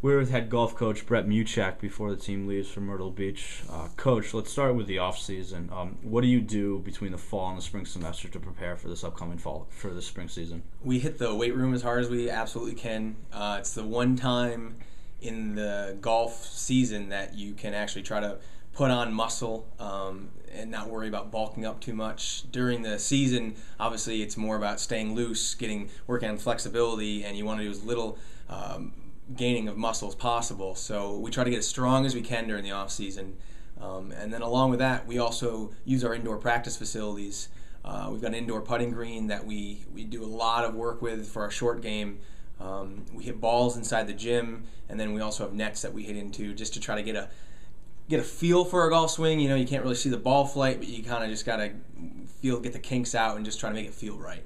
We're with head golf coach Brett Mucheck before the team leaves for Myrtle Beach. Coach, let's start with the off season. What do you do between the fall and the spring semester to prepare for this upcoming fall for the spring season? We hit the weight room as hard as we absolutely can. It's the one time in the golf season that you can actually try to put on muscle and not worry about bulking up too much. During the season, obviously, it's more about staying loose, working on flexibility, and you want to do as little gaining of muscle as possible. So we try to get as strong as we can during the off season, and then along with that, we also use our indoor practice facilities. We've got an indoor putting green that we do a lot of work with for our short game. We hit balls inside the gym, and then we also have nets that we hit into just to try to get a feel for a golf swing. You know, you can't really see the ball flight, but you kind of just gotta get the kinks out and just try to make it feel right.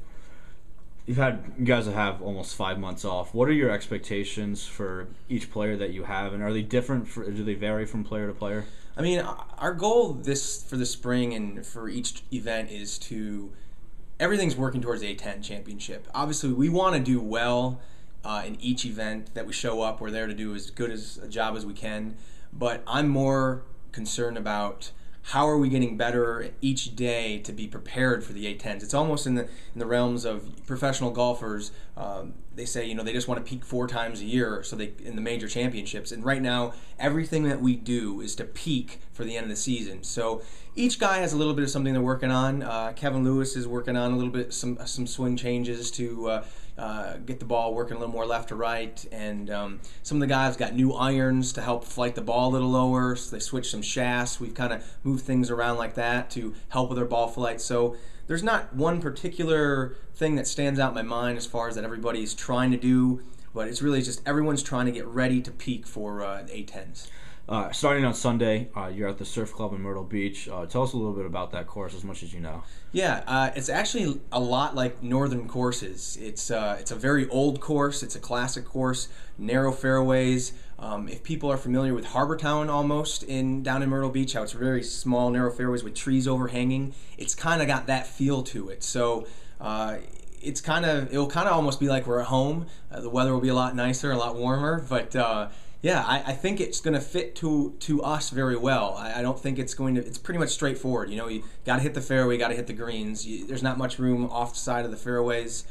You guys that have almost 5 months off. What are your expectations for each player that you have, and are they different? Do they vary from player to player? I mean, our goal for the spring and for each event is everything's working towards the A10 championship. Obviously, we want to do well in each event that we show up. We're there to do as good as a job as we can, but I'm more concerned about how are we getting better each day to be prepared for the A10s. It's almost in the realms of professional golfers. They say, they just want to peak 4 times a year in the major championships. And right now, everything that we do is to peak for the end of the season. So each guy has a little bit of something they're working on. Kevin Lewis is working on a little bit some swing changes to get the ball working a little more left to right, and some of the guys got new irons to help flight the ball a little lower, so they switched some shafts. We've kind of moved things around like that to help with their ball flight. So there's not one particular thing that stands out in my mind as far as that everybody's trying to do, but it's really just everyone's trying to get ready to peak for the A10s. Starting on Sunday, you're at the Surf Club in Myrtle Beach. Tell us a little bit about that course, as much as you know. Yeah, it's actually a lot like northern courses. It's a very old course. It's a classic course, narrow fairways. If people are familiar with Harbor Town almost down in Myrtle Beach, how it's very small, narrow fairways with trees overhanging, it's kind of got that feel to it. So it'll kind of almost be like we're at home. The weather will be a lot nicer, a lot warmer, but yeah, I think it's going to fit to us very well. I don't think it's pretty much straightforward. You got to hit the fairway, got to hit the greens. There's not much room off the side of the fairways,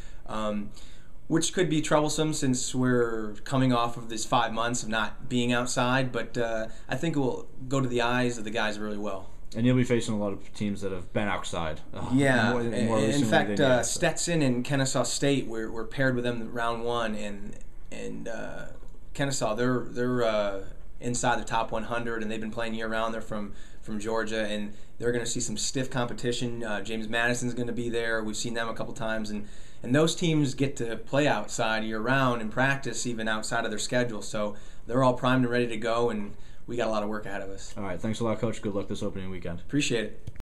which could be troublesome since we're coming off of this 5 months of not being outside, but I think it will go to the eyes of the guys really well. And you'll be facing a lot of teams that have been outside. Yeah, more in fact, than Stetson and Kennesaw State, we're paired with them in round 1, and Kennesaw, they're inside the top 100, and they've been playing year-round. They're from Georgia, and they're going to see some stiff competition. James Madison's going to be there. We've seen them a couple times, and those teams get to play outside year-round and practice even outside of their schedule. So they're all primed and ready to go, and we got a lot of work ahead of us. All right, thanks a lot, Coach. Good luck this opening weekend. Appreciate it.